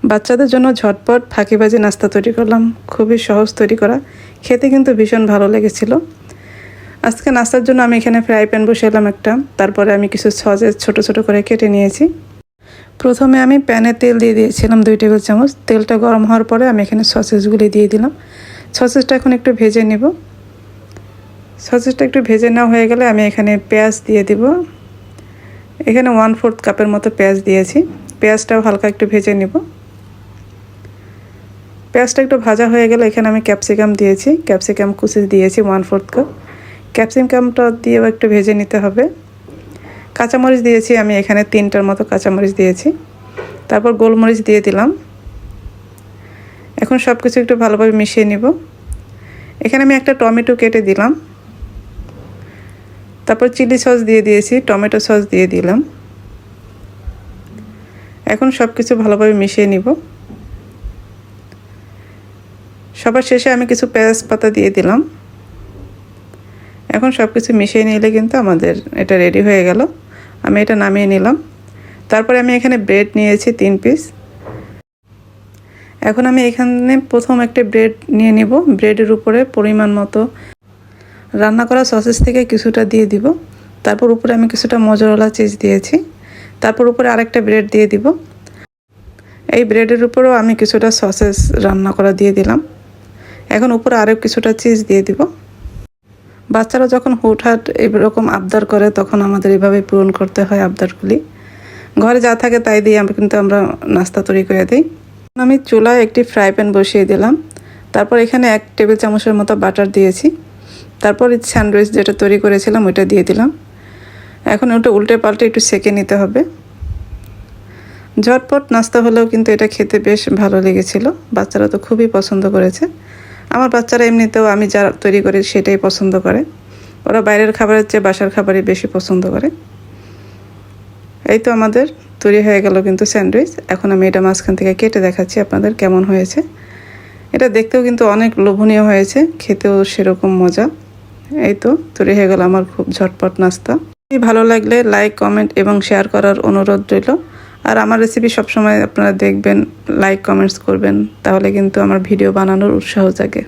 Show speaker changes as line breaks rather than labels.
বাচ্চাদের জন্য ঝটপট ফাঁকিবাজি নাস্তা তৈরি করলাম, খুবই সহজ তৈরি করা, খেতে কিন্তু ভীষণ ভালো লেগেছিল। আজকে নাস্তার জন্য আমি এখানে ফ্রাই প্যান বসালাম একটা, তারপরে আমি কিছু সসেস ছোট ছোট করে কেটে নিয়েছি। প্রথমে আমি প্যানে তেল দিয়ে দিয়েছিলাম 2 টেবিল চামচ। তেলটা গরম হওয়ার পরে আমি এখানে সসেসগুলি দিয়ে দিলাম। সসেসটা এখন একটু ভেজে নেব। সসেসটা একটু ভেজে নেওয়া হয়ে গেলে আমি এখানে পেঁয়াজ দিয়ে দিব। এখানে 1/4 কাপের মতো পেঁয়াজ দিয়েছি। পেঁয়াজটাও হালকা একটু ভেজে নেব। পেঁয়াজটা একটু ভাজা হয়ে গেলে এখানে আমি ক্যাপসিকাম দিয়েছি। ক্যাপসিকাম কুচি দিয়েছি 1/4 কাপ। ক্যাপসিকামটা দিয়েও একটু ভেজে নিতে হবে। কাঁচামরিচ দিয়েছি আমি এখানে 3টার মতো কাঁচামরিচ দিয়েছি। তারপর গোলমরিচ দিয়ে দিলাম। এখন সব কিছু একটু ভালোভাবে মিশিয়ে নিব। এখানে আমি একটা টমেটো কেটে দিলাম। তারপর চিলি সস দিয়ে দিয়েছি, টমেটো সস দিয়ে দিলাম। এখন সব কিছু ভালোভাবে মিশিয়ে নিব। সবার শেষে আমি কিছু পেঁয়াজ পাতা দিয়ে দিলাম। এখন সব কিছু মিশিয়ে নিলে কিন্তু আমাদের এটা রেডি হয়ে গেল। আমি এটা নামিয়ে নিলাম। তারপরে আমি এখানে ব্রেড নিয়েছি 3 পিস। এখন আমি এখানে প্রথম একটা ব্রেড নিয়ে নিব। ব্রেডের উপরে পরিমাণ মতো রান্না করা সসেস থেকে কিছুটা দিয়ে দিব। তারপর উপরে আমি কিছুটা মোজারেলা চিজ দিয়েছি। তারপর উপরে আরেকটা ব্রেড দিয়ে দিব। এই ব্রেডের উপরেও আমি কিছুটা সসেস রান্না করা দিয়ে দিলাম। এখন উপরে আরও কিছুটা চিজ দিয়ে দিব। বাচ্চারা যখন হুটহাট এরকম আবদার করে তখন আমাদের এভাবে পূরণ করতে হয় আবদারগুলি। ঘরে যা থাকে তাই দিয়ে কিন্তু আমরা নাস্তা তৈরি করে দিই। আমি চুলায় একটি ফ্রাই প্যান বসিয়ে দিলাম। তারপর এখানে 1 টেবিল চামচের মতো বাটার দিয়েছি। তারপর স্যান্ডউইচ যেটা তৈরি করেছিলাম ওইটা দিয়ে দিলাম। এখন ওটা উল্টে পাল্টে একটু সেঁকে নিতে হবে। ঝটপট নাস্তা হলেও কিন্তু এটা খেতে বেশ ভালো লেগেছিল। বাচ্চারা তো খুবই পছন্দ করেছে। আমার বাচ্চারা এমনিতেও আমি যা তৈরি করি সেটাই পছন্দ করে। ওরা বাইরের খাবারের চেয়ে বাসার খাবারই বেশি পছন্দ করে। এই তো আমাদের তৈরি হয়ে গেল কিন্তু স্যান্ডউইচ। এখন আমি এটা মাঝখান থেকে কেটে দেখাচ্ছি আপনাদের কেমন হয়েছে। এটা দেখতেও কিন্তু অনেক লোভনীয় হয়েছে, খেতেও সেরকম মজা। এই তো তৈরি হয়ে গেল আমার খুব ঝটপট নাস্তা। ভালো লাগলে লাইক, কমেন্ট এবং শেয়ার করার অনুরোধ রইল। আর আমার রেসিপি সবসময় আপনারা দেখবেন, লাইক কমেন্টস করবেন, তাহলে কিন্তু আমার ভিডিও বানানোর উৎসাহ জাগে।